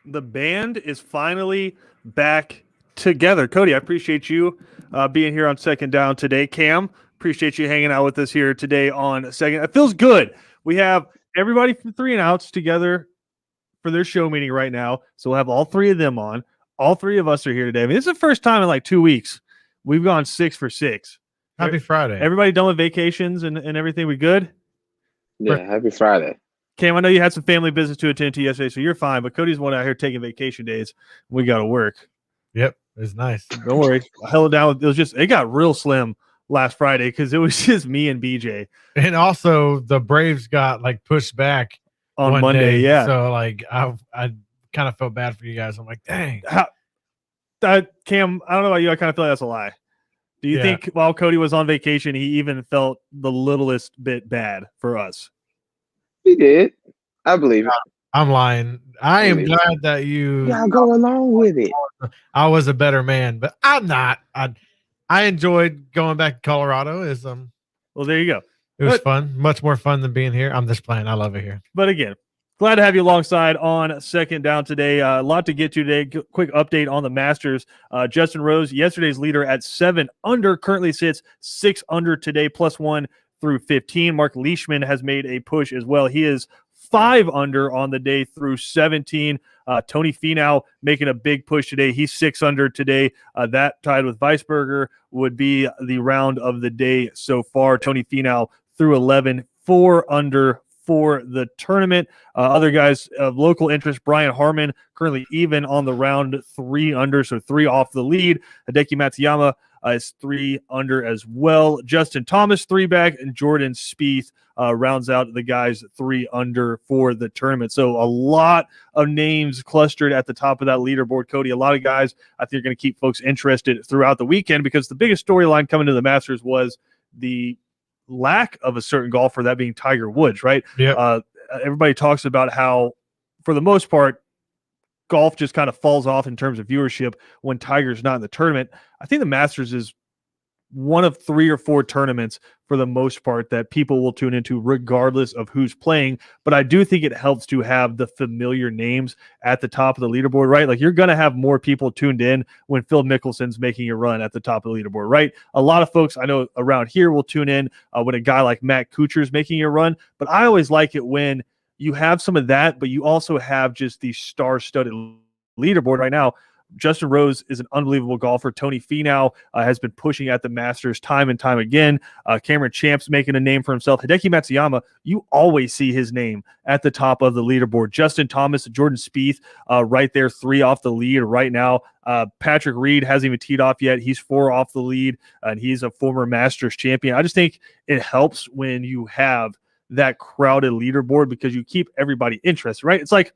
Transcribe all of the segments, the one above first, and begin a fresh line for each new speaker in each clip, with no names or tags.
The band is finally back together. Cody, I appreciate you being here on Second Down today. Cam, appreciate you hanging out with us here today on Second. It feels good. We have everybody from 3 and Outs together for their show meeting right now. So we'll have all 3 of them on. All 3 of us are here today. I mean, this is the first time in like 2 weeks we've gone 6 for 6.
Happy Friday.
Everybody done with vacations and everything? We good?
Yeah, happy Friday.
Cam, I know you had some family business to attend to yesterday, so you're fine. But Cody's one out here taking vacation days. We got to work.
Yep, it's nice.
Don't worry. I held it down. It got real slim last Friday because it was just me and BJ.
And also, the Braves got like pushed back
on Monday.
Day,
yeah.
So like, I kind of felt bad for you guys. I'm like, dang.
Cam, I don't know about you. I kind of feel like that's a lie. Do you think while Cody was on vacation, he even felt the littlest bit bad for us?
He did. I believe it.
I'm lying. I am glad that you
go along with it.
I was a better man, but I'm not. I enjoyed going back to Colorado.
Well, there you go.
It was fun. Much more fun than being here. I'm just playing. I love it here.
But again, glad to have you alongside on Second Down today. A lot to get to today. Quick update on the Masters. Justin Rose, yesterday's leader at 7 under, currently sits 6 under today, +1 through 15. Mark Leishman has made a push as well. He is 5 under on the day through 17. Tony Finau making a big push today. He's 6 under today. That tied with Weisberger would be the round of the day so far. Tony Finau through 11, 4 under for the tournament. Other guys of local interest, Brian Harman, currently even on the round, 3 under, so 3 off the lead. Hideki Matsuyama is 3 under as well. Justin Thomas, 3 back, and Jordan Spieth rounds out the guys 3 under for the tournament. So a lot of names clustered at the top of that leaderboard, Cody. A lot of guys I think are going to keep folks interested throughout the weekend because the biggest storyline coming to the Masters was the lack of a certain golfer, that being Tiger Woods, right?
Yeah.
Everybody talks about how, for the most part, golf just kind of falls off in terms of viewership when Tiger's not in the tournament. I think the Masters is one of 3 or 4 tournaments for the most part that people will tune into regardless of who's playing. But I do think it helps to have the familiar names at the top of the leaderboard, right? Like you're going to have more people tuned in when Phil Mickelson's making a run at the top of the leaderboard, right? A lot of folks I know around here will tune in when a guy like Matt Kuchar is making a run. But I always like it when you have some of that, but you also have just the star-studded leaderboard right now. Justin Rose is an unbelievable golfer. Tony Finau has been pushing at the Masters time and time again. Cameron Champ's making a name for himself. Hideki Matsuyama, you always see his name at the top of the leaderboard. Justin Thomas, Jordan Spieth, right there, 3 off the lead right now. Patrick Reed hasn't even teed off yet. He's 4 off the lead, and he's a former Masters champion. I just think it helps when you have that crowded leaderboard because you keep everybody interested, right? It's like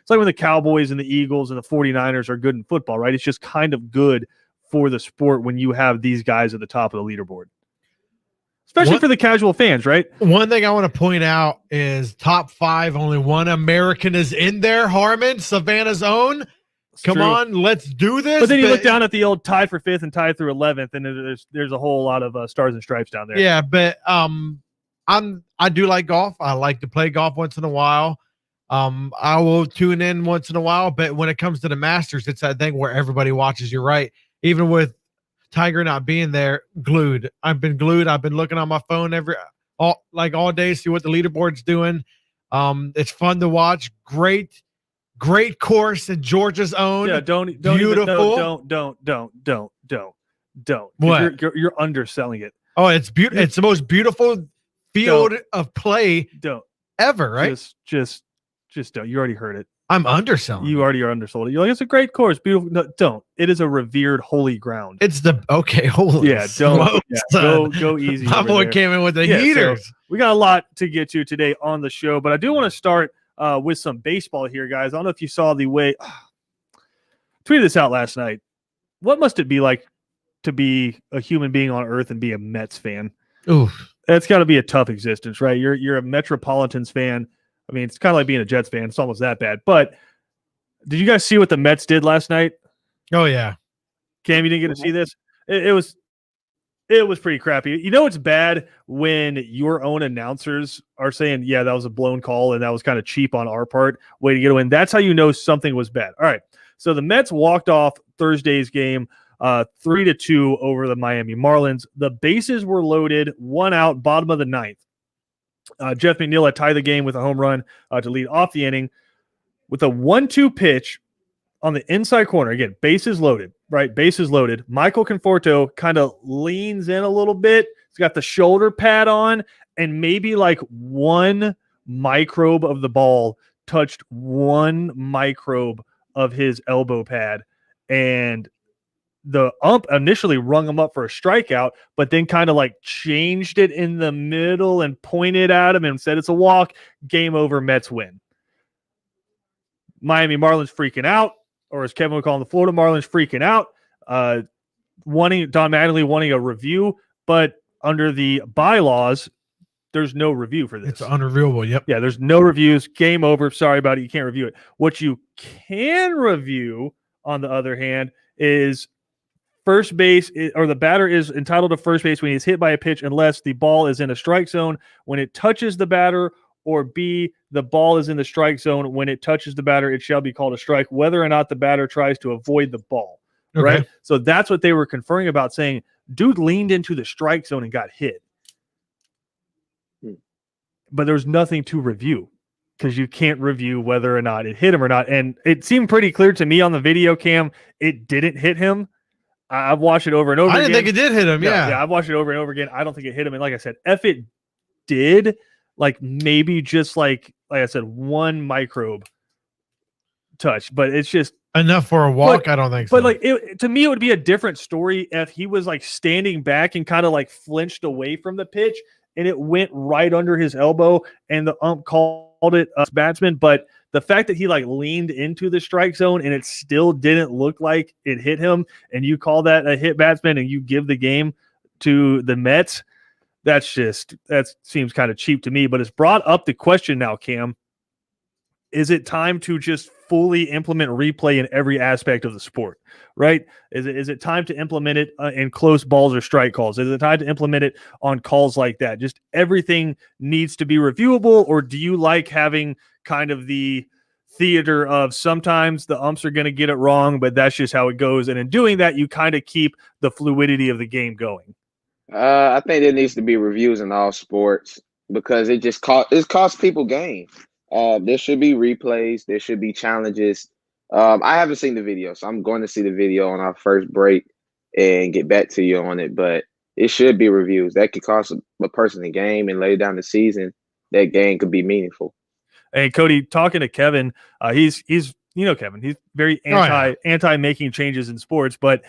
when the Cowboys and the Eagles and the 49ers are good in football, right? It's just kind of good for the sport when you have these guys at the top of the leaderboard, especially for the casual fans, right?
One thing I want to point out is top 5, only one American is in there. Harman, Savannah's own. Come on, let's do this.
But then you look down at the old tied for 5th and tied through 11th, and there's a whole lot of stars and stripes down there.
Yeah, but I do like golf. I like to play golf once in a while. I will tune in once in a while, but when it comes to the Masters, it's that thing where everybody watches. You're right. Even with Tiger not being there, glued. I've been glued. I've been looking on my phone all day, see what the leaderboard's doing. It's fun to watch. Great course in Georgia's own.
Yeah, don't
beautiful.
Don't.
What?
You're underselling it.
Oh, it's beautiful. It's the most beautiful field of play ever, right?
Just don't. You already heard it.
I'm underselling.
You already are undersold it. You're like, it's a great course, beautiful. No, don't. It is a revered holy ground.
It's holy.
Yeah, don't. Go easy.
My boy came in with the heaters.
So we got a lot to get to today on the show, but I do want to start with some baseball here, guys. I don't know if you saw the way. Tweeted this out last night. What must it be like to be a human being on Earth and be a Mets fan?
Oof.
That's got to be a tough existence, right? You're a Metropolitans fan. I mean, it's kind of like being a Jets fan. It's almost that bad. But did you guys see what the Mets did last night?
Oh, yeah.
Cam, you didn't get to see this? It was It was pretty crappy. You know, it's bad when your own announcers are saying, yeah, that was a blown call and that was kind of cheap on our part. Way to get a win. That's how you know something was bad. All right. So the Mets walked off Thursday's game 3-2 over the Miami Marlins. The bases were loaded, 1 out, bottom of the ninth. Jeff McNeil had tied the game with a home run to lead off the inning with a 1-2 pitch on the inside corner. Again, bases loaded, right? Bases loaded. Michael Conforto kind of leans in a little bit. He's got the shoulder pad on, and maybe like one microbe of the ball touched one microbe of his elbow pad. And the ump initially rung him up for a strikeout, but then kind of like changed it in the middle and pointed at him and said it's a walk. Game over, Mets win. Miami Marlins freaking out, or as Kevin would call them, the Florida Marlins freaking out, wanting Don Mattingly wanting a review, but under the bylaws, there's no review for this.
It's unreviewable. Yep.
Yeah, there's no reviews. Game over. Sorry about it. You can't review it. What you can review, on the other hand, is first base, or the batter is entitled to first base when he's hit by a pitch unless the ball is in a strike zone when it touches the batter, or B, the ball is in the strike zone when it touches the batter, it shall be called a strike, whether or not the batter tries to avoid the ball.
Okay.
Right? So that's what they were conferring about, saying, dude leaned into the strike zone and got hit. But there's nothing to review because you can't review whether or not it hit him or not. And it seemed pretty clear to me on the video cam, it didn't hit him. I've watched it over and over again.
I didn't think it did hit him. Yeah.
I've watched it over and over again. I don't think it hit him. And like I said, if it did, like maybe just like I said, one microbe touch, but it's just
enough for a walk. I don't think so.
But like to me, it would be a different story if he was like standing back and kind of like flinched away from the pitch and it went right under his elbow and the ump called it a batsman. But the fact that he like leaned into the strike zone and it still didn't look like it hit him, and you call that a hit batsman and you give the game to the Mets, that seems kind of cheap to me. But it's brought up the question now, Cam, is it time to just fully implement replay in every aspect of the sport, right? Is it time to implement it in close balls or strike calls? Is it time to implement it on calls like that? Just everything needs to be reviewable, or do you like having kind of the theater of sometimes the umps are going to get it wrong, but that's just how it goes? And in doing that, you kind of keep the fluidity of the game going.
I think there needs to be reviews in all sports because it costs people games. There should be replays. There should be challenges. I haven't seen the video, so I'm going to see the video on our first break and get back to you on it. But it should be reviews. That could cost a person a game, and later down the season, that game could be meaningful.
Hey, Cody, talking to Kevin, he's Kevin, he's very anti making changes in sports, but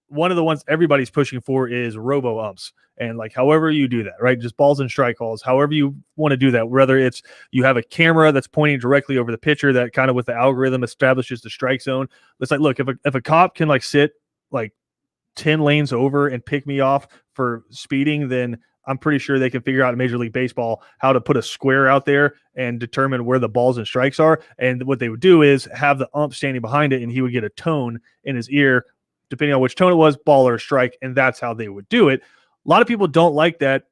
one of the ones everybody's pushing for is robo umps. And like, however you do that, right? Just balls and strike calls, however you want to do that, whether it's you have a camera that's pointing directly over the pitcher that kind of with the algorithm establishes the strike zone. It's like, look, if a cop can like sit like 10 lanes over and pick me off for speeding, then I'm pretty sure they can figure out in Major League Baseball how to put a square out there and determine where the balls and strikes are. And what they would do is have the ump standing behind it, and he would get a tone in his ear, depending on which tone it was, ball or strike, and that's how they would do it. A lot of people don't like that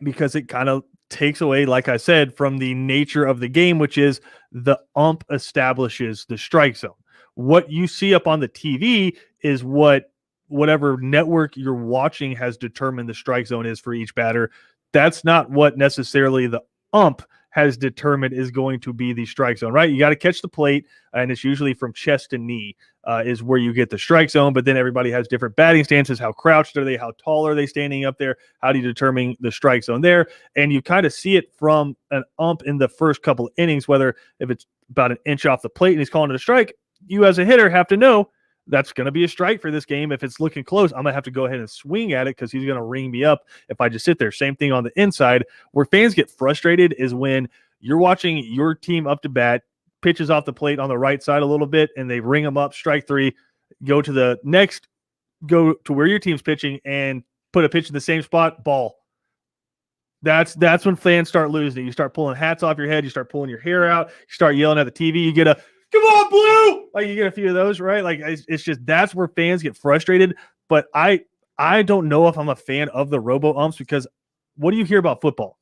because it kind of takes away, like I said, from the nature of the game, which is the ump establishes the strike zone. What you see up on the TV is whatever network you're watching has determined the strike zone is for each batter. That's not what necessarily the ump has determined is going to be the strike zone, right? You got to catch the plate, and it's usually from chest to knee is where you get the strike zone, but then everybody has different batting stances. How crouched are they? How tall are they standing up there? How do you determine the strike zone there? And you kind of see it from an ump in the first couple of innings, whether if it's about an inch off the plate and he's calling it a strike, you as a hitter have to know that's going to be a strike for this game. If it's looking close, I'm going to have to go ahead and swing at it because he's going to ring me up if I just sit there. Same thing on the inside. Where fans get frustrated is when you're watching your team up to bat, pitches off the plate on the right side a little bit, and they ring them up, strike three, go to where your team's pitching and put a pitch in the same spot, ball. That's when fans start losing. You start pulling hats off your head. You start pulling your hair out. You start yelling at the TV. You get a "Come on, Blue!" Like you get a few of those, right? Like it's just that's where fans get frustrated. But I I don't know if I'm a fan of the robo umps because what do you hear about football?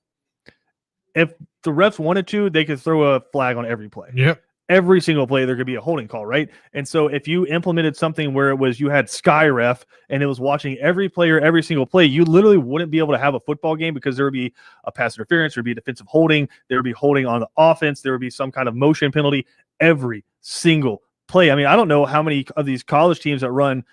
If the refs wanted to, they could throw a flag on every play.
Yep.
Every single play, there could be a holding call, right? And so if you implemented something where it was you had Sky Ref and it was watching every player, every single play, you literally wouldn't be able to have a football game because there would be a pass interference, there would be a defensive holding, there would be holding on the offense, there would be some kind of motion penalty every single play. I mean, I don't know how many of these college teams that run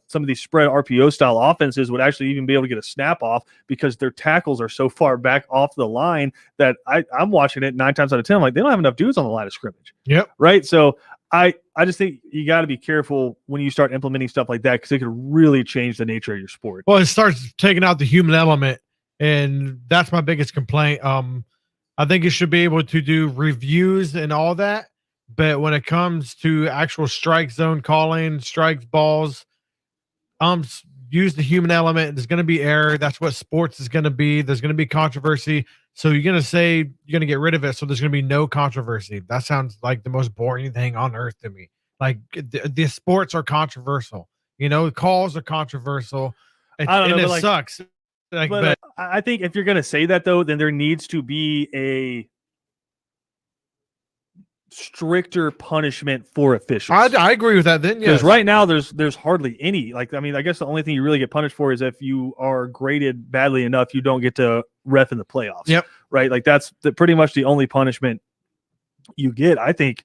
some of these spread RPO style offenses would actually even be able to get a snap off because their tackles are so far back off the line that I'm watching it 9 times out of 10. I'm like, they don't have enough dudes on the line of scrimmage.
Yep.
Right. So I just think you got to be careful when you start implementing stuff like that because it could really change the nature of your sport.
Well, it starts taking out the human element, and that's my biggest complaint. I think it should be able to do reviews and all that, but when it comes to actual strike zone calling, strikes, balls, use the human element. There's going to be error. That's what sports is going to be. There's going to be controversy. So you're going to say you're going to get rid of it. So there's going to be no controversy. That sounds like the most boring thing on earth to me. Like the sports are controversial. Calls are controversial.
I don't know,
and
but
it
like,
sucks.
but I think if you're going to say that though, then there needs to be a stricter punishment for officials.
I agree with that. Then
because
yes,
right now there's hardly any. Like, I mean, I guess the only thing you really get punished for is if you are graded badly enough, you don't get to ref in the playoffs.
Yep.
Right. Like that's pretty much the only punishment you get. I think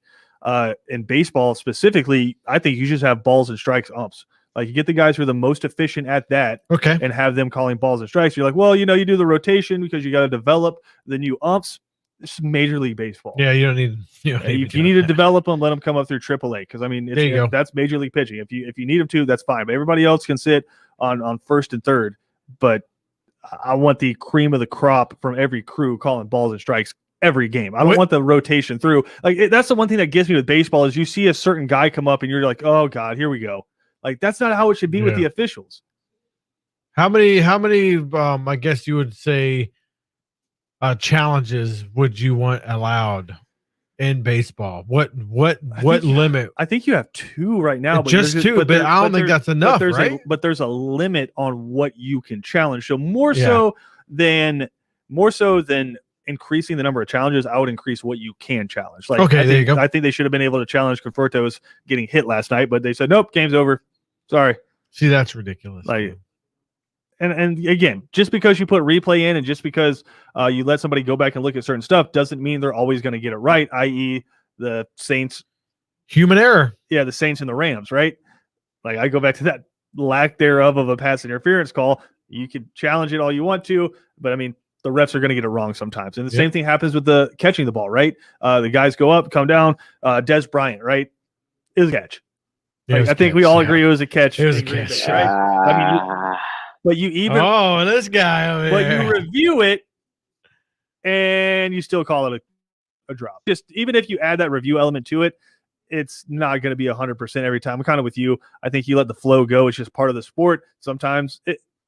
in baseball specifically, I think you just have balls and strikes umps. Like you get the guys who are the most efficient at that,
okay,
and have them calling balls and strikes. You're like, well, you do the rotation because you got to develop the new umps. This is Major League Baseball.
Yeah, you don't need.
If you need to develop them, let them come up through AAA. Because I mean,
there you go.
That's Major League pitching. If you need them to, that's fine. But everybody else can sit on first and third. But I want the cream of the crop from every crew calling balls and strikes every game. I don't want the rotation through. Like that's the one thing that gets me with baseball is you see a certain guy come up and you're like, oh God, here we go. Like that's not how it should be with the officials.
How many? I guess you would say. Challenges would you want allowed in baseball? What limit?
I think you have 2 right now, but
just 2, but I don't think that's enough, right?
But there's a limit on what you can challenge. So more so than increasing the number of challenges, I would increase what you can challenge. Like,
okay, there you go.
I think they should have been able to challenge Conforto's getting hit last night, but they said nope, game's over. Sorry.
See, that's ridiculous.
Like. And again, just because you put replay in and just because you let somebody go back and look at certain stuff doesn't mean they're always going to get it right, i.e. the Saints.
Human error.
Yeah, the Saints and the Rams, right? Like I go back to that lack thereof of a pass interference call. You can challenge it all you want to, but I mean, the refs are going to get it wrong sometimes. And the same thing happens with the catching the ball, right? The guys go up, come down. Des Bryant, right? It was a catch. Like, I think we all agree it was a catch.
It was a catch,
right? I mean, but you even
this guy over
but
here.
you review it and you still call it a drop. Just even if you add that review element to it, it's not going to be 100% every time. I'm kind of with you. I think you let the flow go. It's just part of the sport. Sometimes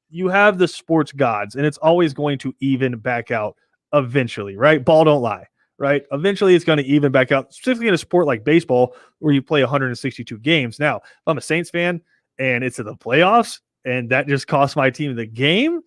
you have the sports gods, and it's always going to even back out eventually, right? Ball don't lie, right? Eventually, it's going to even back out, specifically in a sport like baseball where you play 162 games. Now, if I'm a Saints fan and it's in the playoffs, and that just cost my team the game,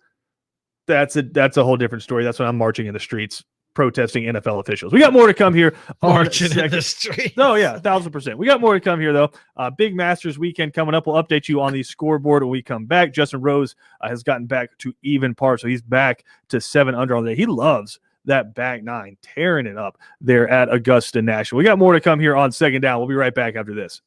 that's a whole different story. That's when I'm marching in the streets protesting NFL officials. We got more to come here.
Marching in the streets.
Oh, yeah, 1,000%. We got more to come here, though. Big Masters weekend coming up. We'll update you on the scoreboard when we come back. Justin Rose has gotten back to even par, so he's back to 7 under on the day. He loves that back 9, tearing it up there at Augusta National. We got more to come here on Second Down. We'll be right back after this.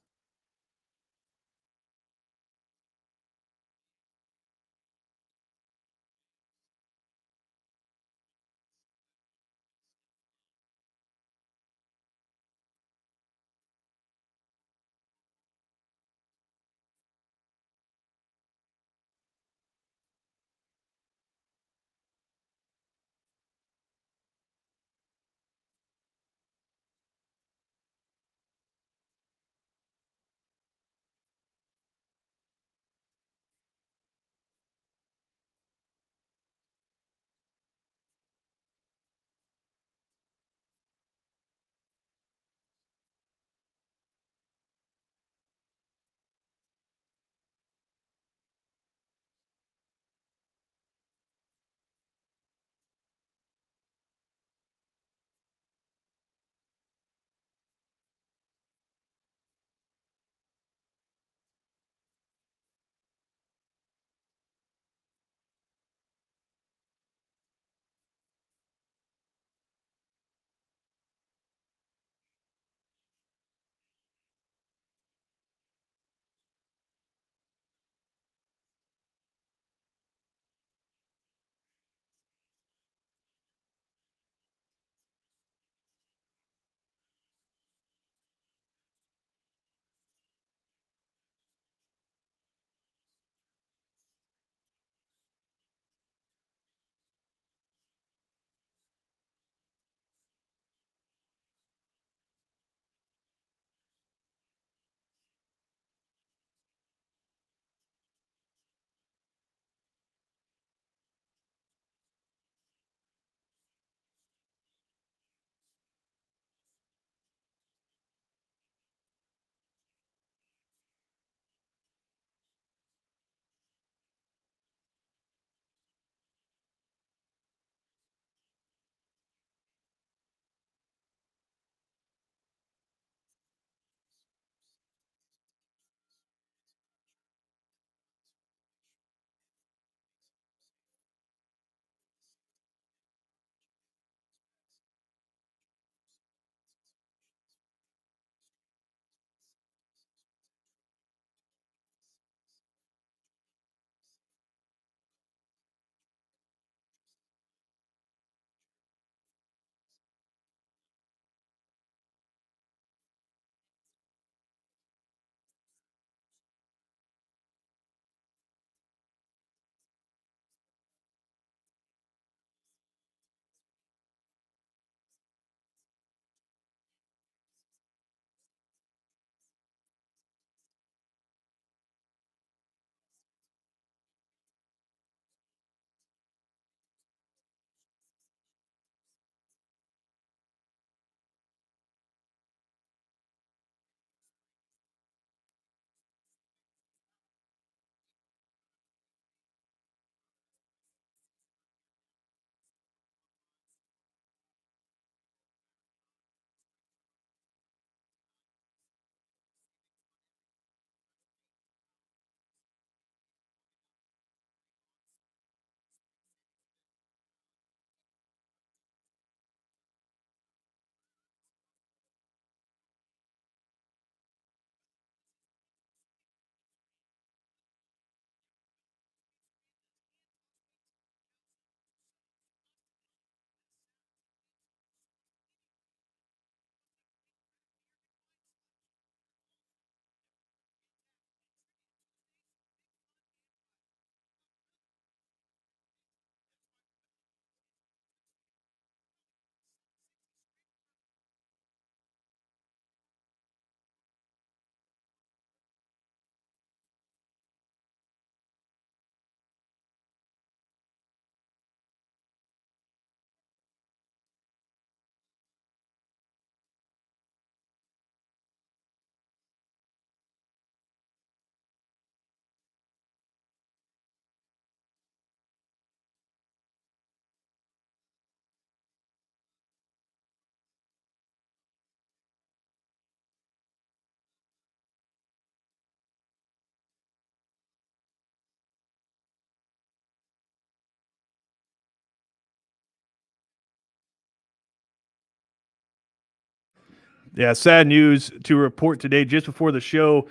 Yeah, sad news to report today. Just before the show,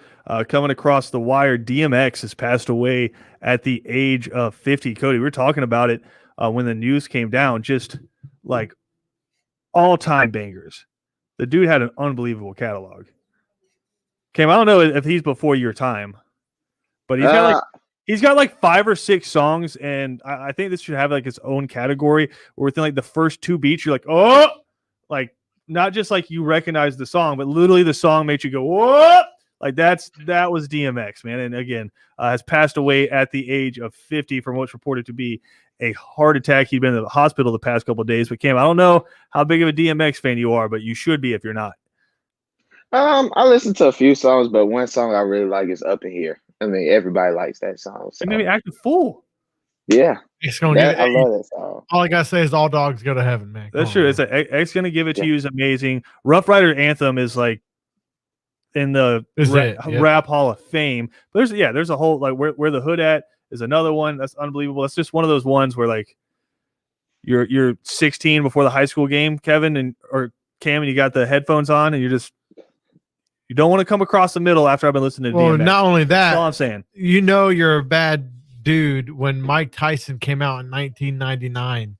coming across the wire, DMX has passed away at the age of 50. Cody, we were talking about it when the news came down. Just like all-time bangers. The dude had an unbelievable catalog. Cam, I don't know if he's before your time, but he's got like 5 or 6 songs, and I think this should have like its own category where within like the first 2 beats, you're like, oh, like not just like you recognize the song, but literally the song makes you go, what? Like that was DMX, man. And again, has passed away at the age of 50 from what's reported to be a heart attack. He'd been in the hospital the past couple of days. But Cam, I don't know how big of a DMX fan you are, but you should be if you're not.
I listened to a few songs, but one song I really like is "Up in Here." I mean, everybody likes that song. So.
You made me act a fool.
Yeah,
It's gonna
I love that song.
all I gotta say is all dogs go to heaven, man.
That's true. It's X gonna give it to you is amazing. Rough Rider Anthem is like in the rap Hall of Fame. But there's a whole like where the hood at is another one that's unbelievable. That's just one of those ones where like you're 16 before the high school game, Kevin or Cam, and you got the headphones on, and you don't want to come across the middle after I've been listening to DMX.
Not only that,
that's all I'm saying.
You know you're a bad dude when Mike Tyson came out in 1999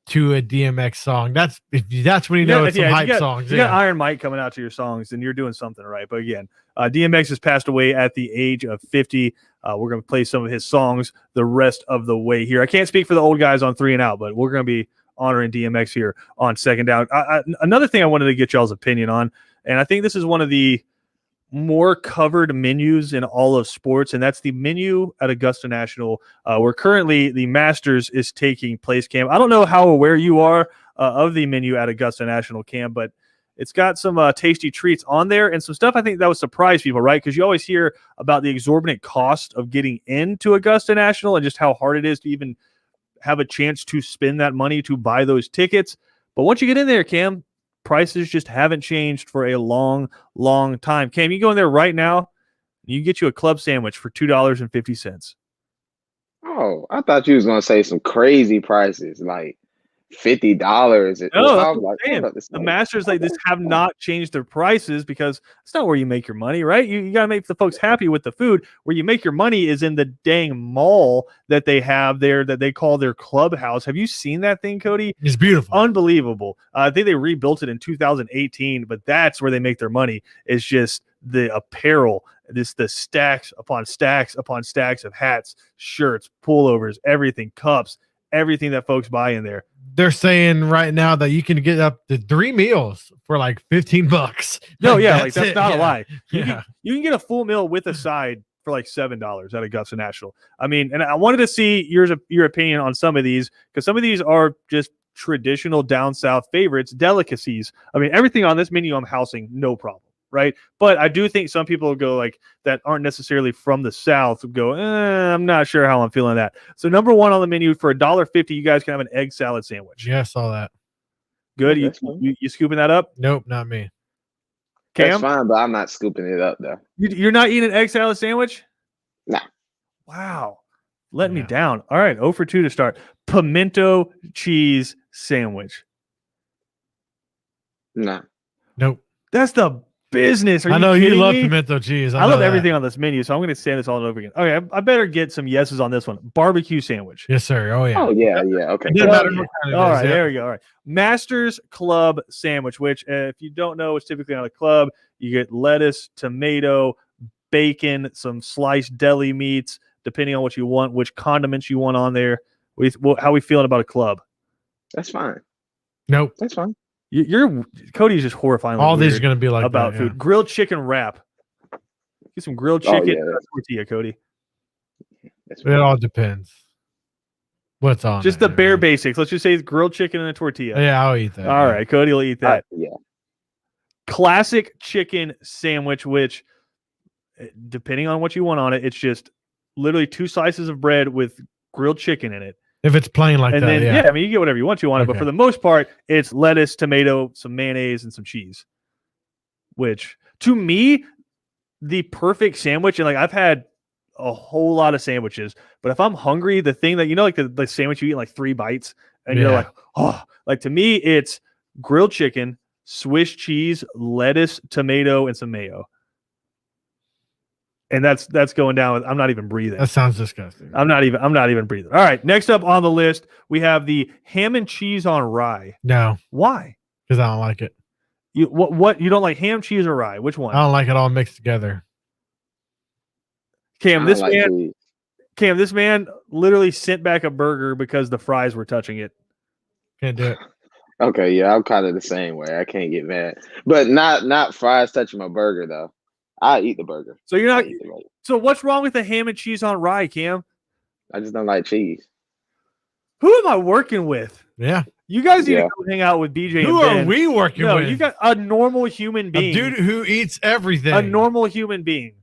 to a DMX song. That's when you know it's some hype songs.
You got Iron Mike coming out to your songs, and you're doing something right. But again, DMX has passed away at the age of 50. We're going to play some of his songs the rest of the way here. I can't speak for the old guys on 3 and Out, but we're going to be honoring DMX here on Second Down. Another thing I wanted to get y'all's opinion on, and I think this is one of the more covered menus in all of sports, and that's the menu at Augusta National, where currently the Masters is taking place, Cam. I don't know how aware you are of the menu at Augusta National, Cam, but it's got some tasty treats on there and some stuff I think that would surprise people, right? Because you always hear about the exorbitant cost of getting into Augusta National and just how hard it is to even have a chance to spend that money to buy those tickets. But once you get in there, Cam, prices just haven't changed for a long, long time. Cam, you go in there right now, you can get you a club sandwich for $2.50.
Oh, I thought you was gonna say some crazy prices like $50.
No, the Masters like this have not changed their prices because it's not where you make your money, right? You got to make the folks happy with the food. Where you make your money is in the dang mall that they have there that they call their clubhouse. Have you seen that thing, Cody?
It's beautiful.
Unbelievable. I think they rebuilt it in 2018, but that's where they make their money is just the apparel, the stacks upon stacks upon stacks of hats, shirts, pullovers, everything, cups, everything that folks buy in there.
They're saying right now that you can get up to 3 meals for like $15.
No, yeah, like that's not a lie. You
Yeah.
you can get a full meal with a side for like $7 at Augusta National. I mean, and I wanted to see your opinion on some of these because some of these are just traditional down south favorites, delicacies. I mean, everything on this menu I'm housing, no problem, right? But I do think some people go like that aren't necessarily from the South go, I'm not sure how I'm feeling that. So number 1 on the menu for $1.50, you guys can have an egg salad sandwich.
Yeah, I saw that.
Good.
Yeah,
You scooping that up?
Nope, not me.
Cam?
That's fine, but I'm not scooping it up though.
You're not eating an egg salad sandwich?
Nah.
Wow. Let me down. All right, 0 for 2 to start. Pimento cheese sandwich.
Nah.
Nope.
That's the business. Are
I know
you
you love
me?
pimento cheese.
I love everything on this menu, so I'm going to say this all over again. Okay, I better get some yeses on this one. Barbecue sandwich.
Yes, sir. Oh, yeah.
Oh yeah. Okay.
It doesn't matter what kind it
All
is,
right,
yeah.
there we go. All right. Masters Club sandwich, which if you don't know, it's typically on a club. You get lettuce, tomato, bacon, some sliced deli meats, depending on what you want, which condiments you want on there. How we feeling about a club?
That's fine.
Nope.
That's fine.
You're Cody's just horrifying.
All these are going to be like
about
that,
food. Grilled chicken wrap. Get some grilled chicken tortilla, Cody.
That's
It all depends. What's on?
Just the bare basics. Let's just say it's grilled chicken and a tortilla.
Yeah, I'll eat that.
All right, Cody will eat that.
Yeah.
Classic chicken sandwich, which depending on what you want on it, it's just literally 2 slices of bread with grilled chicken in it.
If it's plain like
And
that,
then,
yeah.
I mean, you get whatever you want on it, but for the most part, it's lettuce, tomato, some mayonnaise, and some cheese. Which, to me, the perfect sandwich, and like I've had a whole lot of sandwiches, but if I'm hungry, the thing that, like the sandwich you eat in like 3 bites, and you're like, oh, like to me, it's grilled chicken, Swiss cheese, lettuce, tomato, and some mayo. And that's going down with, I'm not even breathing.
That sounds disgusting.
I'm not even breathing. All right. Next up on the list, we have the ham and cheese on rye.
No,
Why?
because I don't like it.
What you don't like, ham, cheese, or rye? Which one?
I don't like it all mixed together.
Cam,
I
this
don't like
man
cheese.
Cam, this man literally sent back a burger because the fries were touching it.
Can't do it.
Okay, yeah, I'm kind of the same way. I can't get mad, but not fries touching my burger though. I eat the burger.
So you're
I
not.
eat the burger.
So what's wrong with the ham and cheese on rye, Cam?
I just don't like cheese.
Who am I working with?
Yeah.
You guys need
Yeah.
to go hang out with BJ.
Who
and
are
Ben.
we working
No,
with?
you got a normal human
a
being.
dude who eats everything.
A normal human being.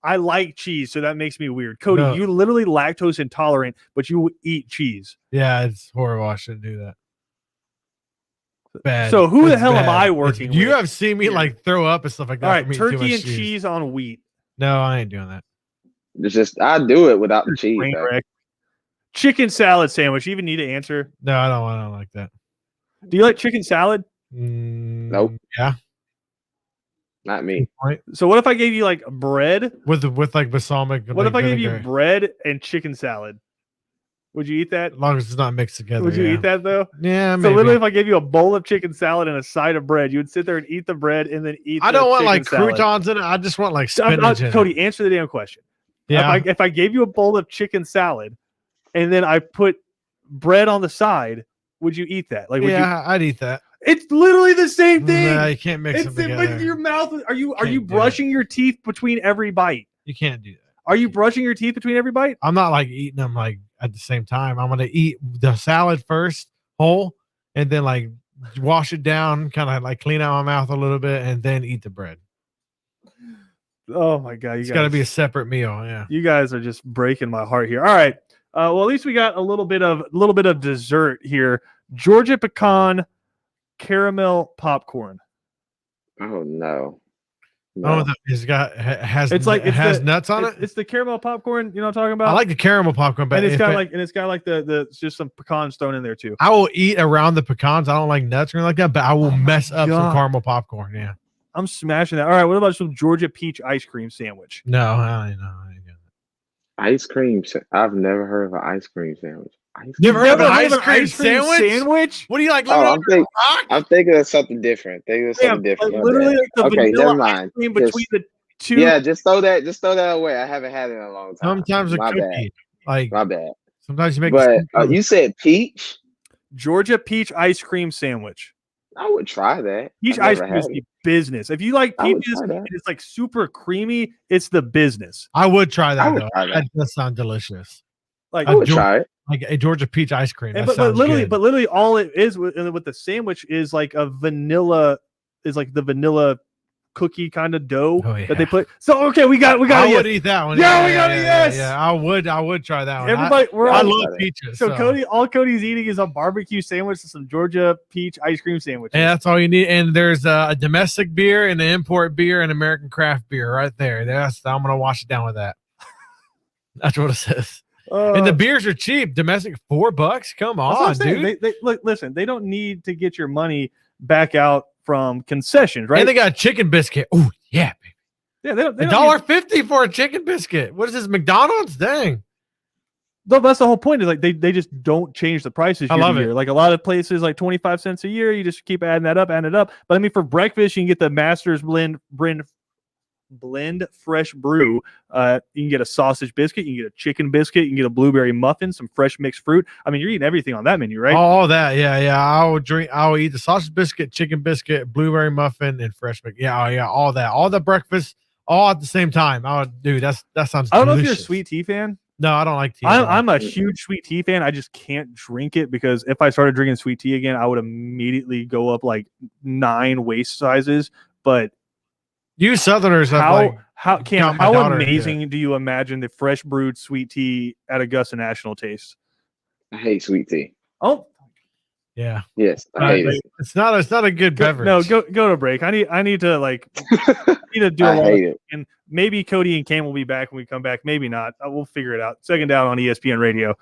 I like cheese, so that makes me weird. Cody,
No.
you literally lactose intolerant, but you eat cheese.
Yeah, it's horrible. I shouldn't do that. Bad.
So who the
It's
hell am
bad.
I
It's-
working
You
with?
have seen me
here?
like throw up and stuff like that.
All right,
from eating too
turkey
much
and cheese on wheat.
No, I ain't doing that.
It's just I do it without the cheese.
Train
though.
wreck. Chicken salad sandwich. You even need to answer.
No, I don't like that.
Do you like chicken salad?
Nope.
Yeah.
Not me.
Right.
So what if I gave you like bread?
With like balsamic.
What if I gave you
vinegar.
bread and chicken salad? Would you eat that?
As long as it's not mixed together.
Would you
yeah.
eat that though?
Yeah,
So
maybe.
literally, if I gave you a bowl of chicken salad and a side of bread, you would sit there and eat the bread and then eat.
I
the
don't want
chicken
like
salad.
croutons in it. I just want like
So I'm
spinach
not-
in it.
Cody, answer the damn question.
Yeah.
If I gave you a bowl of chicken salad and then I put bread on the side, would you eat that? Like, would you?
Yeah, I'd eat that.
It's literally the same thing.
No, you can't mix
It's
them
in
together.
your mouth. Are you
Can't do
brushing your teeth between every bite?
You can't do that.
Are you brushing your teeth between every bite?
I'm not like eating them like at the same time. I'm gonna eat the salad first whole, and then like wash it down, kind of like clean out my mouth a little bit, and then eat the bread.
Oh my god,
It's got to be a separate meal. Yeah.
You guys are just breaking my heart here. All right. Well, at least we got a little bit of dessert here. Georgia pecan caramel popcorn.
Oh no.
Oh, it's got has
It's like
it has
the-
nuts on
It's,
it.
it's the caramel popcorn. You know what I'm talking about?
I like the caramel popcorn, but
and it's
if
got
it-
like the just some pecans thrown in there too.
I will eat around the pecans. I don't like nuts or anything like that, but I will
Oh my
mess up some
God.
caramel popcorn. Yeah.
I'm smashing that. All right. What about some Georgia peach ice cream sandwich?
No, I ain't doing that.
Ice cream. I've never heard of an ice cream sandwich. Ice
You ever
cream?
heard of an
Never
ice
had
cream sandwich?
sandwich?
What do you like?
Oh,
Living
I'm
under a
thinking-
rock?
I'm thinking of something different.
Yeah,
different.
like
my
literally
bad.
like the
Okay,
vanilla
never
ice
mind.
cream
Just-
between the two.
Yeah, just throw that away. I haven't had it in a long time.
Sometimes a
my bad.
cookie. Like
My bad.
sometimes you make.
But you said peach.
Georgia peach ice cream sandwich.
I would try that.
Peach
I've
ice
never
cream is
had
the
it.
business. If you like
I would
peaches
try that.
and it's like super creamy, it's the business.
I would try
I
that
would
though.
try that.
That does sound delicious.
Like,
I would
Georgia-
try it.
Like a Georgia peach ice cream.
and
That sounds good.
but literally, all it is with the sandwich is like a vanilla, is like the vanilla cookie kind of dough
Oh,
that they
yeah.
put. So okay, we got
I
it.
would eat that one.
Yeah, we got it, yes.
Yeah, I would try that one.
Everybody, we're
I
all,
love peaches.
so all Cody's eating is a barbecue sandwich and some Georgia peach ice cream sandwich.
And that's all you need. And there's a domestic beer and an import beer and American craft beer right there. I'm gonna wash it down with that. That's what it says. And the beers are cheap. Domestic $4. Come
That's what I'm
on,
saying.
dude.
They look, listen, they don't need to get your money back out from concessions, right?
And they got a chicken biscuit. Oh yeah, baby.
Yeah, they don't. They
$1.50
don't need-
for a chicken biscuit. What is this, McDonald's? Dang.
No, that's the whole point. Is like they just don't change the prices
I
year
love
to
it.
year. Like a lot of places, like 25 cents a year. You just keep adding that up. But I mean, for breakfast, you can get the Masters blend fresh brew. You can get a sausage biscuit. You can get a chicken biscuit. You can get a blueberry muffin, some fresh mixed fruit. I mean, you're eating everything on that menu, right?
All that. Yeah. I will eat the sausage biscuit, chicken biscuit, blueberry muffin, and fresh milk. Yeah, all that. All the breakfast, all at the same time. Dude, that sounds
I don't know if you're a
delicious.
sweet tea fan.
No, I don't like tea.
I'm a huge sweet tea fan. I just can't drink it because if I started drinking sweet tea again, I would immediately go up like 9 waist sizes. But
You Southerners have
how
got my daughter into
amazing do you imagine the fresh brewed sweet tea at Augusta National taste?
I hate sweet tea.
Oh,
yeah.
Yes, I hate it.
It's not a good beverage.
no, go to break. I need to like need to do a
I
lot
hate it.
and maybe Cody and Cam will be back when we come back. Maybe not. We'll figure it out. Second down on ESPN Radio.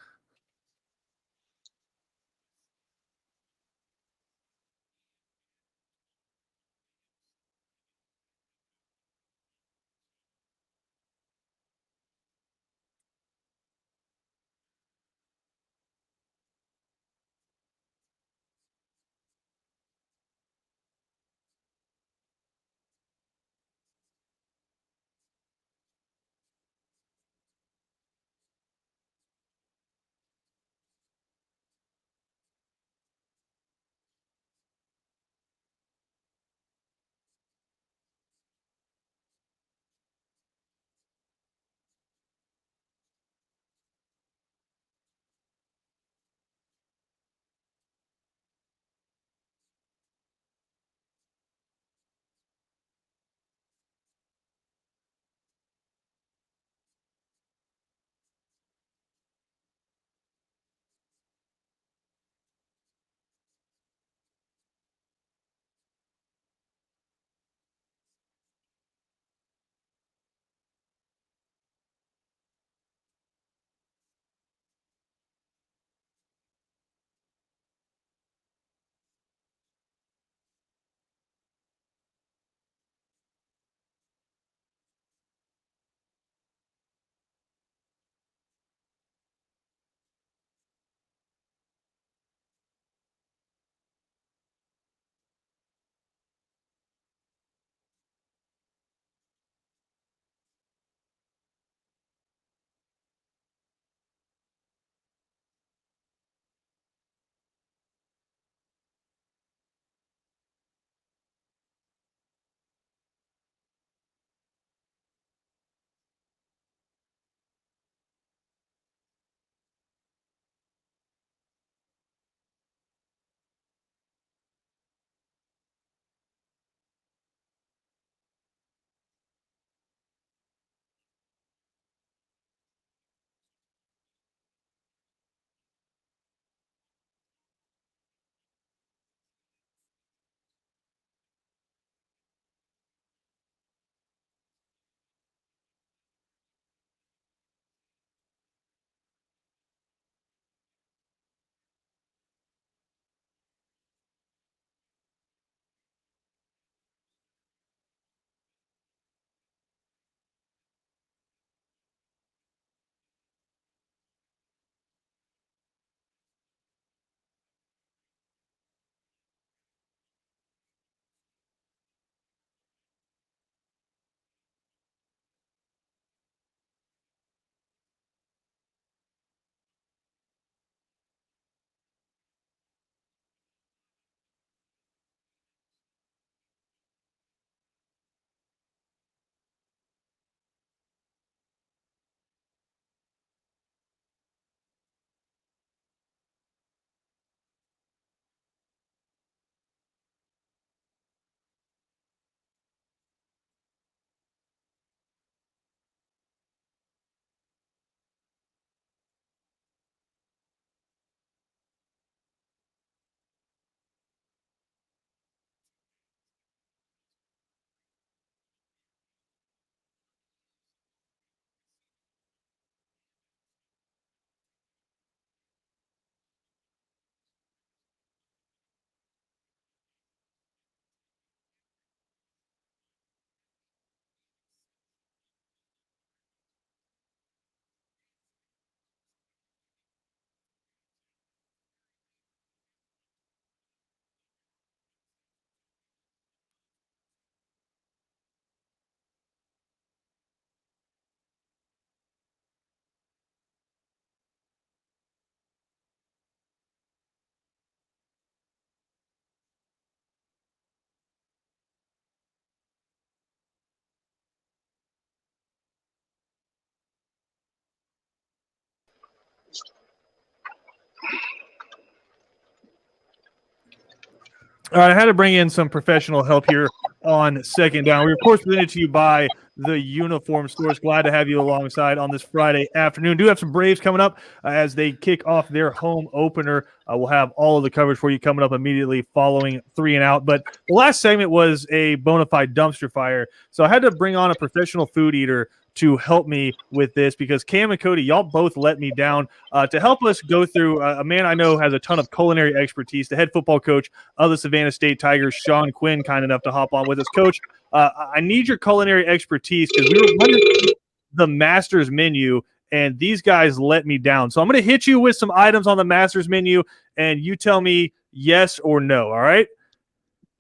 All right, I had to bring in some professional help here on second down. We're, of course, presented to you by the Uniform Stores. Glad to have you alongside on this Friday afternoon. Do have some Braves coming up as they kick off their home opener. We'll have all of the coverage for you coming up immediately following 3 and Out. But the last segment was a bona fide dumpster fire. So I had to bring on a professional food eater to help me with this because Cam and Cody, y'all both let me down. To help us go through, a man I know has a ton of culinary expertise, the head football coach of the Savannah State Tigers, Sean Quinn, kind enough to hop on with us. Coach, I need your culinary expertise because we were running the Masters menu, and these guys let me down. So I'm going to hit you with some items on the Masters menu, and you tell me yes or no, all right?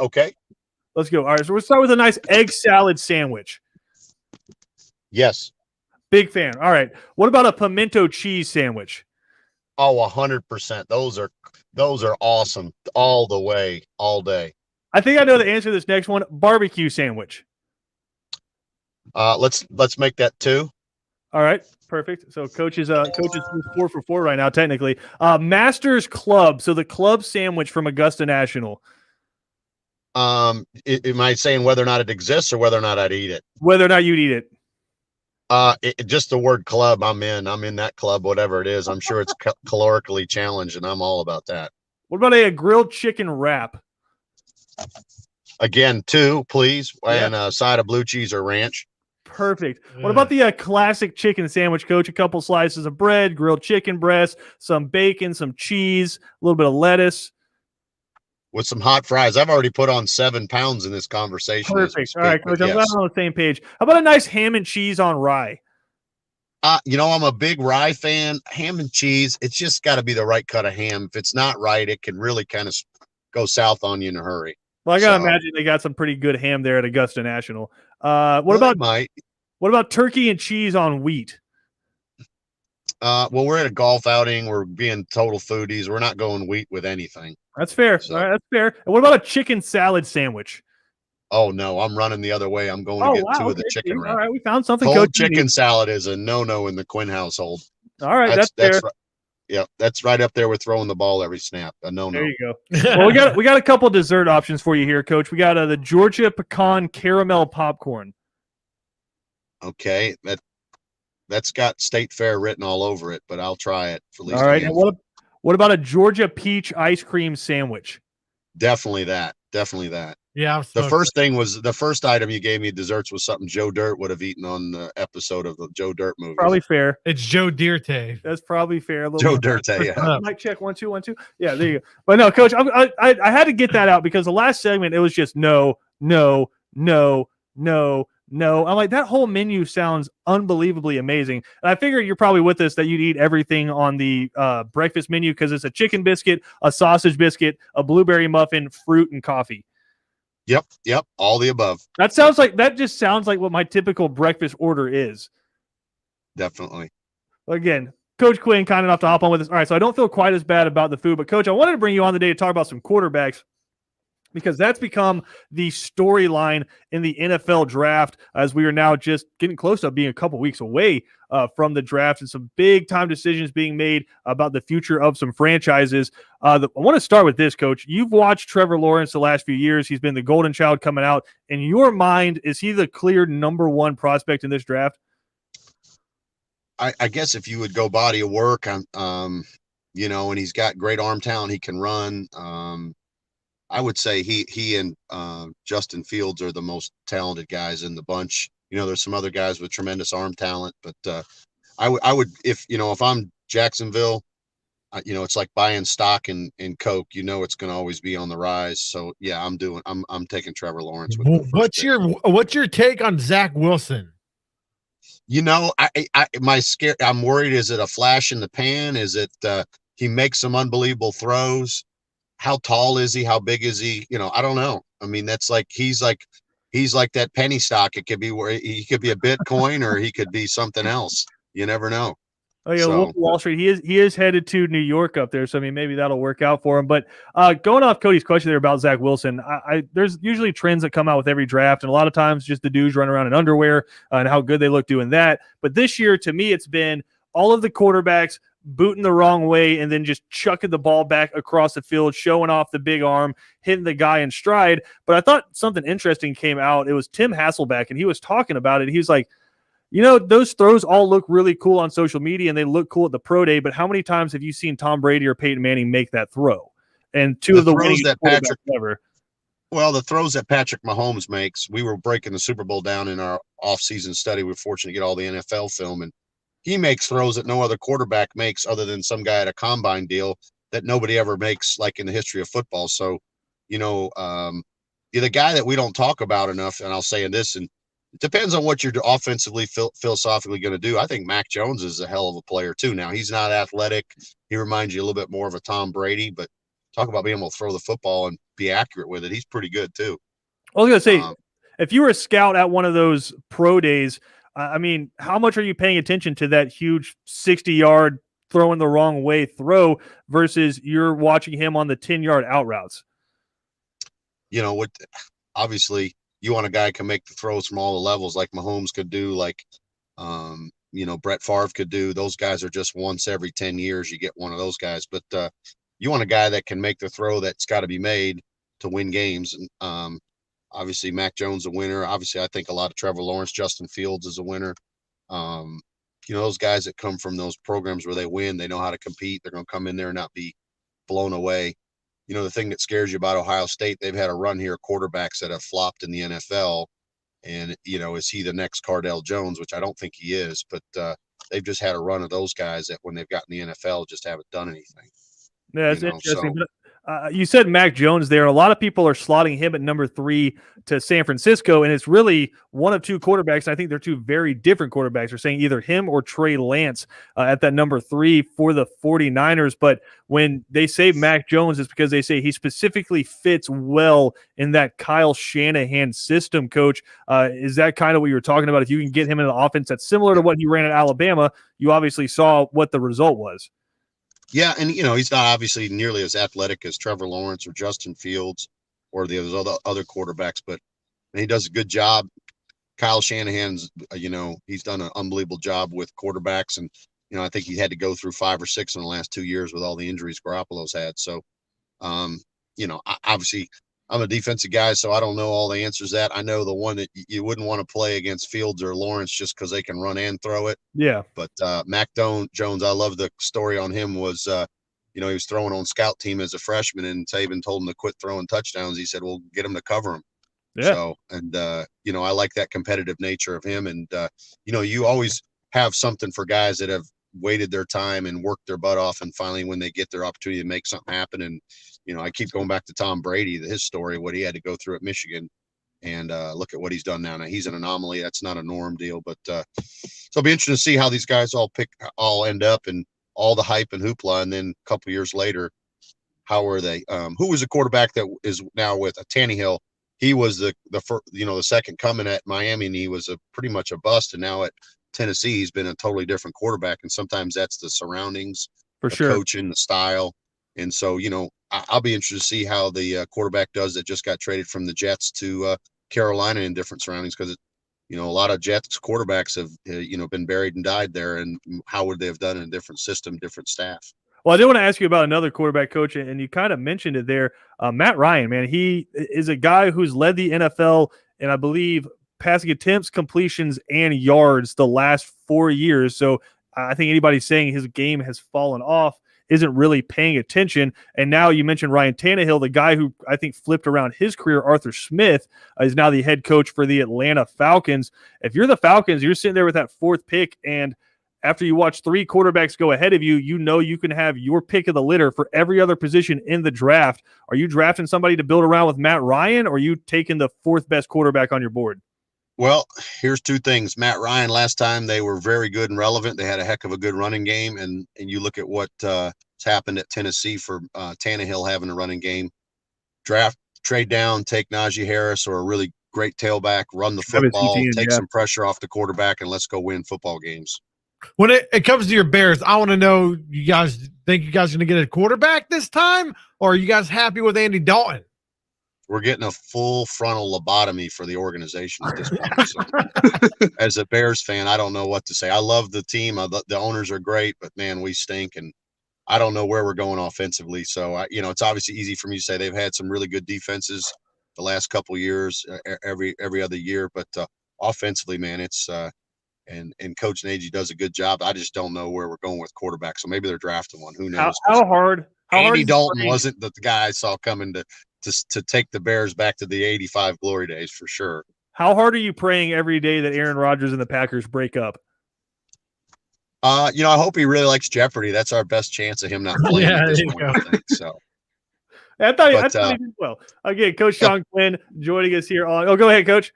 Okay.
Let's go. All right, so we'll start with a nice egg salad sandwich.
Yes.
Big fan. All right. What about a pimento cheese sandwich?
Oh, 100%. Those are awesome all the way, all day.
I think I know the answer to this next one. Barbecue sandwich.
Let's make that 2.
All right. Perfect. So coach is 4 for 4 right now, technically. Masters Club. So the club sandwich from Augusta National.
Am I saying whether or not it exists or whether or not I'd eat it?
Whether or not you'd eat it.
Just the word club, I'm in that club, whatever it is. I'm sure it's calorically challenged, and I'm all about that.
What about a grilled chicken wrap?
Again, 2, please,
Yeah.
and a side of blue cheese or ranch.
Perfect. What about the classic chicken sandwich, Coach? A couple slices of bread, grilled chicken breast, some bacon, some cheese, a little bit of lettuce.
With some hot fries. I've already put on 7 pounds in this conversation.
Perfect. All right, Coach. I'm glad we're on the same page. How about a nice ham and cheese on rye?
I'm a big rye fan. Ham and cheese, it's just got to be the right cut of ham. If it's not right, it can really kind of go south on you in a hurry.
Well, I gotta imagine they got some pretty good ham there at Augusta National. What about turkey and cheese on wheat?
Well, we're at a golf outing. We're being total foodies. We're not going wheat with anything.
That's fair.
So-
All right, that's fair. And what about a chicken salad sandwich?
Oh no, I'm running the other way. I'm going to get 2 of the chicken
All
wrap.
right, we found something.
Cold
Coach
chicken salad is a no in the Quinn household.
All right, that's fair.
Yeah, that's right up there with throwing the ball every snap. No.
There you go. Well, we got a couple dessert options for you here, Coach. We got the Georgia pecan caramel popcorn.
Okay, that's got State Fair written all over it, but I'll try it for at least.
All right, and what about a Georgia peach ice cream sandwich?
Definitely that.
Yeah.
The first item you gave me, desserts, was something Joe Dirt would have eaten on the episode of the Joe Dirt movie.
Probably fair.
It's Joe Dirte.
That's probably fair. A little
Joe
bit.
Dirt, yeah.
Mic check 1 2 1 2. Yeah, there you go. But no, Coach, I had to get that out because the last segment it was just no. I'm like, that whole menu sounds unbelievably amazing. And I figured you're probably with us that you'd eat everything on the breakfast menu because it's a chicken biscuit, a sausage biscuit, a blueberry muffin, fruit, and coffee.
Yep. All the above.
That just sounds like what my typical breakfast order is.
Definitely.
Again, Coach Quinn, kind enough to hop on with us. All right, so I don't feel quite as bad about the food, but Coach, I wanted to bring you on today to talk about some quarterbacks because that's become the storyline in the NFL draft as we are now just getting close to being a couple weeks away from the draft and some big time decisions being made about the future of some franchises. I want to start with this, Coach. You've watched Trevor Lawrence the last few years. He's been the golden child coming out. In your mind, is he the clear number 1 prospect in this draft?
I guess if you would go body of work, and he's got great arm talent, he can run. I would say he and Justin Fields are the most talented guys in the bunch. There's some other guys with tremendous arm talent, but I would if I'm Jacksonville, it's like buying stock in Coke. It's going to always be on the rise. So yeah, I'm taking Trevor Lawrence.
What's your take on Zach Wilson?
I'm worried. Is it a flash in the pan? Is it he makes some unbelievable throws? How tall is he? How big is he? I don't know. I mean, that's like he's like that penny stock. It could be where he could be a Bitcoin or he could be something else. You never know.
Oh yeah, Wolf of Wall Street. He is headed to New York up there, so I mean maybe that'll work out for him. But going off Cody's question there about Zach Wilson, there's usually trends that come out with every draft, and a lot of times just the dudes run around in underwear and how good they look doing that. But this year, to me, it's been all of the quarterbacks booting the wrong way and then just chucking the ball back across the field, showing off the big arm, hitting the guy in stride. But I thought something interesting came out. It was Tim Hasselbeck, and he was talking about it. He was like, those throws all look really cool on social media and they look cool at the pro day, but how many times have you seen Tom Brady or Peyton Manning make that throw? And two of the
throws that Patrick
ever.
Well, the throws that Patrick Mahomes makes, we were breaking the Super Bowl down in our off-season study. We were fortunate to get all the NFL film, and he makes throws that no other quarterback makes other than some guy at a combine deal that nobody ever makes, like in the history of football. So, you're the guy that we don't talk about enough, and I'll say this, and it depends on what you're offensively, philosophically going to do. I think Mac Jones is a hell of a player, too. Now, he's not athletic. He reminds you a little bit more of a Tom Brady, but talk about being able to throw the football and be accurate with it. He's pretty good too.
I was going to say, if you were a scout at one of those pro days, how much are you paying attention to that huge 60-yard throwing the wrong way throw versus you're watching him on the 10-yard out routes?
Obviously you want a guy who can make the throws from all the levels like Mahomes could do, like, Brett Favre could do. Those guys are just once every 10 years. You get one of those guys, but, you want a guy that can make the throw that's got to be made to win games. And obviously, Mac Jones a winner. Obviously, I think a lot of Trevor Lawrence, Justin Fields is a winner. Those guys that come from those programs where they win, they know how to compete. They're going to come in there and not be blown away. The thing that scares you about Ohio State, they've had a run here of quarterbacks that have flopped in the NFL. And, is he the next Cardell Jones, which I don't think he is. But they've just had a run of those guys that when they've gotten the NFL just haven't done anything.
Yeah, that's interesting. So, you said Mac Jones there. A lot of people are slotting him at number 3 to San Francisco, and it's really one of two quarterbacks. I think they're two very different quarterbacks. They're saying either him or Trey Lance at that number 3 for the 49ers. But when they say Mac Jones, it's because they say he specifically fits well in that Kyle Shanahan system, Coach. Is that kind of what you were talking about? If you can get him in an offense that's similar to what he ran at Alabama, you obviously saw what the result was.
Yeah, and he's not obviously nearly as athletic as Trevor Lawrence or Justin Fields or the other quarterbacks, but he does a good job. Kyle Shanahan's, he's done an unbelievable job with quarterbacks, and I think he had to go through 5 or 6 in the last 2 years with all the injuries Garoppolo's had. So, obviously, I'm a defensive guy, so I don't know all the answers to that. I know the one that you wouldn't want to play against Fields or Lawrence just because they can run and throw it.
Yeah.
But Mac Jones, I love the story on him was, he was throwing on scout team as a freshman, and Saban told him to quit throwing touchdowns. He said, well, get him to cover him.
Yeah.
So, and, I like that competitive nature of him. And, you always have something for guys that have waited their time and worked their butt off. And finally, when they get their opportunity to make something happen, and, I keep going back to Tom Brady, his story, what he had to go through at Michigan, and look at what he's done now. Now he's an anomaly. That's not a norm deal, but so it'll be interesting to see how these guys all end up and all the hype and hoopla. And then a couple years later, how are they? Who was a quarterback that is now with Tannehill? He was the first, the second coming at Miami, and he was pretty much a bust. And now at Tennessee, he's been a totally different quarterback. And sometimes that's the surroundings,
for
the
sure,
coaching, the style. And so, I'll be interested to see how the quarterback does that just got traded from the Jets to Carolina in different surroundings, because, a lot of Jets quarterbacks have, been buried and died there. And how would they have done in a different system, different staff?
Well, I did want to ask you about another quarterback, Coach, and you kind of mentioned it there. Matt Ryan, man, he is a guy who's led the NFL in, I believe, passing attempts, completions, and yards the last 4 years. So I think anybody saying his game has fallen off isn't really paying attention. And now you mentioned Ryan Tannehill, the guy who I think flipped around his career, Arthur Smith, is now the head coach for the Atlanta Falcons. If you're the Falcons, you're sitting there with that 4th pick, and after you watch 3 quarterbacks go ahead of you, you can have your pick of the litter for every other position in the draft. Are you drafting somebody to build around with Matt Ryan, or are you taking the 4th best quarterback on your board?
Well, here's 2 things. Matt Ryan, last time they were very good and relevant. They had a heck of a good running game. And you look at what has happened at Tennessee for Tannehill having a running game. Trade down, take Najee Harris or a really great tailback, run the football, take some pressure off the quarterback, and let's go win football games.
When it comes to your Bears, I want to know, you guys think you guys are going to get a quarterback this time, or are you guys happy with Andy Dalton?
we're getting a full frontal lobotomy for the organization at this point. So as a Bears fan, I don't know what to say. I love the team. The owners are great, but man, we stink, and I don't know where we're going offensively. So it's obviously easy for me to say they've had some really good defenses the last couple of years, every other year, but offensively, man, it's and Coach Nagy does a good job. I just don't know where we're going with quarterback. So maybe they're drafting one. Who knows?
How hard? How hard
Andy
is
Dalton
praying-
wasn't the guy I saw coming to take the Bears back to the '85 glory days for sure.
How hard are you praying every day that Aaron Rodgers and the Packers break up?
I hope he really likes Jeopardy. That's our best chance of him not playing
Yeah,
at this
there you
point,
go.
I think. So
I thought he did well. Again, Coach Sean Quinn joining us here on. Oh, go ahead, Coach.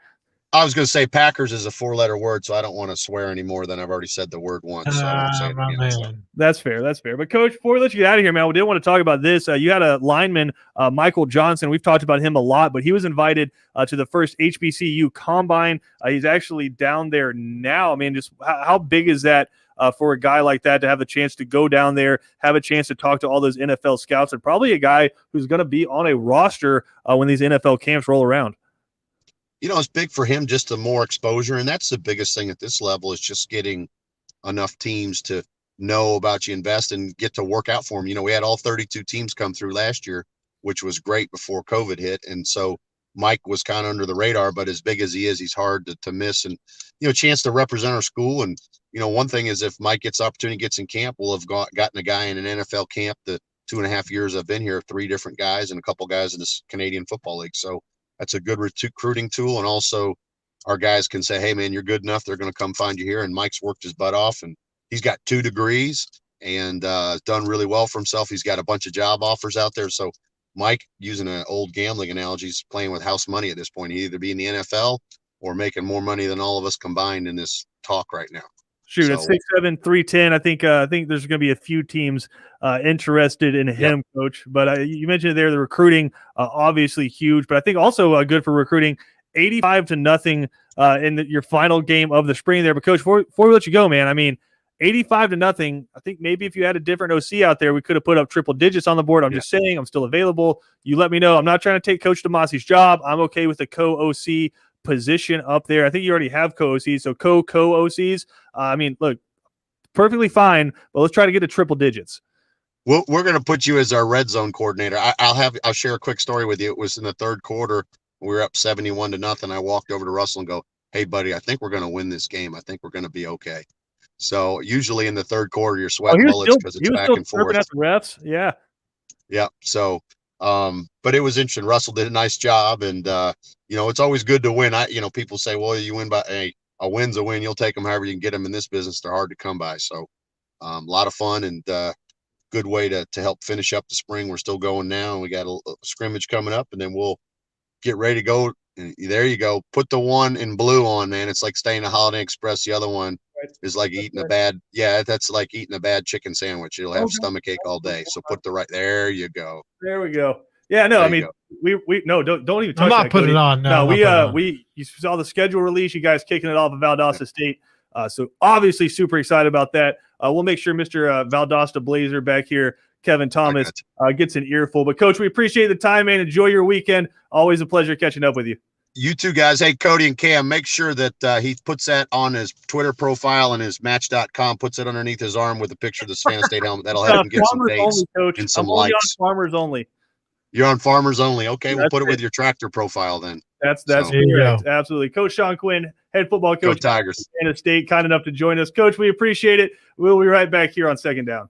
I was going to say Packers is a 4-letter word, so I don't want to swear anymore than I've already said the word once. So I won't say it
My
again. So.
man.
That's fair. That's fair. But Coach, before we let you get out of here, man, we did want to talk about this. You had a lineman, Michael Johnson. We've talked about him a lot, but he was invited to the first HBCU combine. He's actually down there now. I mean, just how big is that for a guy like that to have the chance to go down there, have a chance to talk to all those NFL scouts, and probably a guy who's going to be on a roster when these NFL camps roll around?
It's big for him, just the more exposure. And that's the biggest thing at this level is just getting enough teams to know about you, invest, and get to work out for them. We had all 32 teams come through last year, which was great before COVID hit. And so Mike was kind of under the radar, but as big as he is, he's hard to miss. And, a chance to represent our school. And, one thing is if Mike gets opportunity, gets in camp, we'll have gotten a guy in an NFL camp. The 2.5 years I've been here, 3 different guys and a couple guys in this Canadian Football League. So that's a good recruiting tool. And also our guys can say, hey, man, you're good enough. They're going to come find you here. And Mike's worked his butt off, and he's got 2 degrees and done really well for himself. He's got a bunch of job offers out there. So Mike, using an old gambling analogy, is playing with house money at this point. He'd either be in the NFL or making more money than all of us combined in this talk right now.
Shoot, at 6'7", 310. I think there's going to be a few teams interested in him, Coach. But you mentioned there the recruiting, obviously huge, but I think also good for recruiting. 85-0 in your final game of the spring there. But Coach, before we let you go, man, I mean, 85-0. I think maybe if you had a different OC out there, we could have put up triple digits on the board. I'm just saying, I'm still available. You let me know. I'm not trying to take Coach DeMassi's job. I'm okay with the co-OC position up there. I think you already have co-OCs, so co-OCs. I mean, look, perfectly fine, but let's try to get to triple digits.
We're going to put you as our red zone coordinator. I'll share a quick story with you. It was in the third quarter. We were up 71-0. I walked over to Russell and go, hey, buddy, I think we're going to win this game. I think we're going to be okay. So usually in the third quarter, you're sweating bullets because it's back and forth.
At the refs. Yeah.
Yeah. So, but it was interesting. Russell did a nice job, and it's always good to win. People say, well, you win by a win's a win. You'll take them however you can get them in this business. They're hard to come by. So, a lot of fun and good way to help finish up the spring. We're still going now, and we got a scrimmage coming up, and then we'll get ready to go. And there you go. Put the one in blue on, man. It's like staying at Holiday Express. The other one is like eating a bad. Yeah, that's like eating a bad chicken sandwich. It'll have stomachache all day. So put the right there. You go.
There we go. Yeah, no, I mean, we no, don't even touch
I'm not
that,
putting
Cody.
it on. No,
you saw the schedule release. You guys kicking it off of Valdosta State. So obviously super excited about that. We'll make sure Mr. Valdosta Blazer back here, Kevin Thomas, gets an earful. But Coach, we appreciate the time, man. Enjoy your weekend. Always a pleasure catching up with you.
You two guys. Hey, Cody and Cam, make sure that he puts that on his Twitter profile and his Match.com, puts it underneath his arm with a picture of the Savannah State helmet. That'll help him get some dates
only, Coach.
and some
I'm only
likes.
on Farmers Only.
You're on Farmers Only. Okay, we'll put it
it
with your tractor profile then.
That's
correct.
Absolutely. Coach Sean Quinn, head football coach
Go Tigers.
at Savannah State, kind enough to join us. Coach, we appreciate it. We'll be right back here on Second Down.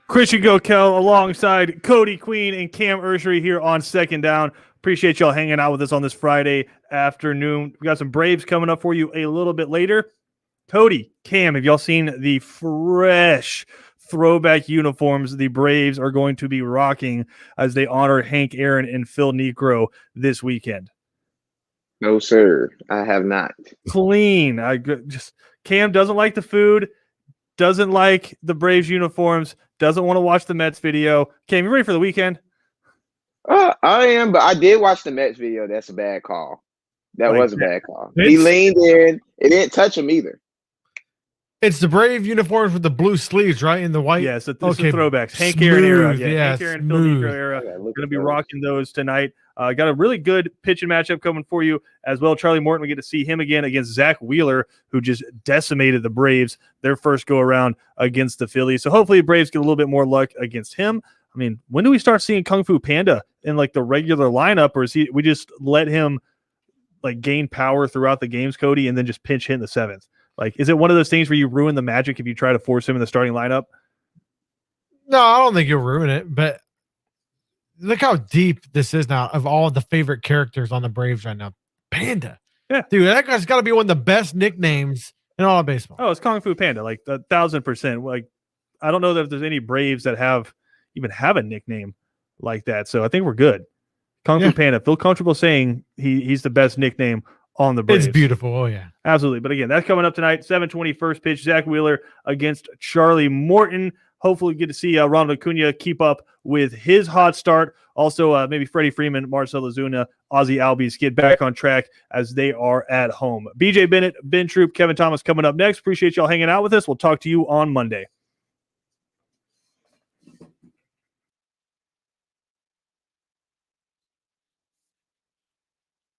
Christian Gokel alongside Cody Queen and Cam Urshery here on Second Down. Appreciate y'all hanging out with us on this Friday afternoon. We got some Braves coming up for you a little bit later. Cody, Cam, have y'all seen the fresh throwback uniforms the Braves are going to be rocking as they honor Hank Aaron and Phil Niekro this weekend?
No, sir. I have not.
Clean. Cam doesn't like the food, doesn't like the Braves uniforms, doesn't want to watch the Mets video. Cam, you ready for the weekend?
I am, but I did watch the Mets video. That's a bad call. That
Like
was a bad call. He
It's-
leaned in. It didn't touch him either.
It's the Brave uniforms with the blue sleeves, right? And the white.
Yes, this
Okay,
is throwbacks. Hank Aaron era.
smooth,
Yeah,
yeah,
Hank Aaron, Phil
smooth.
Niekro era.
Okay, look
Going to
at
be
those.
rocking those tonight. Got a really good pitching matchup coming for you as well. Charlie Morton, we get to see him again against Zach Wheeler, who just decimated the Braves their first go around against the Phillies. So hopefully the Braves get a little bit more luck against him. I mean, when do we start seeing Kung Fu Panda in like the regular lineup, or we just let him like gain power throughout the games, Cody, and then just pinch hit in the seventh? Like, is it one of those things where you ruin the magic if you try to force him in the starting lineup?
No, I don't think you'll ruin it, but look how deep this is now of all the favorite characters on the Braves right now. Panda.
Yeah.
Dude, that guy's got to be one of the best nicknames in all of baseball.
Oh, it's Kung Fu Panda, like 1,000%. Like, I don't know that if there's any Braves that even have a nickname like that. So I think we're good. Kung Fu
Yeah.
Panda. Feel comfortable saying he's the best nickname on the Braves.
It's beautiful. Oh, yeah.
Absolutely. But again, that's coming up tonight. 7:20 first pitch. Zach Wheeler against Charlie Morton. Hopefully, we get to see Ronald Acuna keep up with his hot start. Also, maybe Freddie Freeman, Marcell Ozuna, Ozzie Albies get back on track as they are at home. BJ Bennett, Ben Troop, Kevin Thomas coming up next. Appreciate y'all hanging out with us. We'll talk to you on Monday.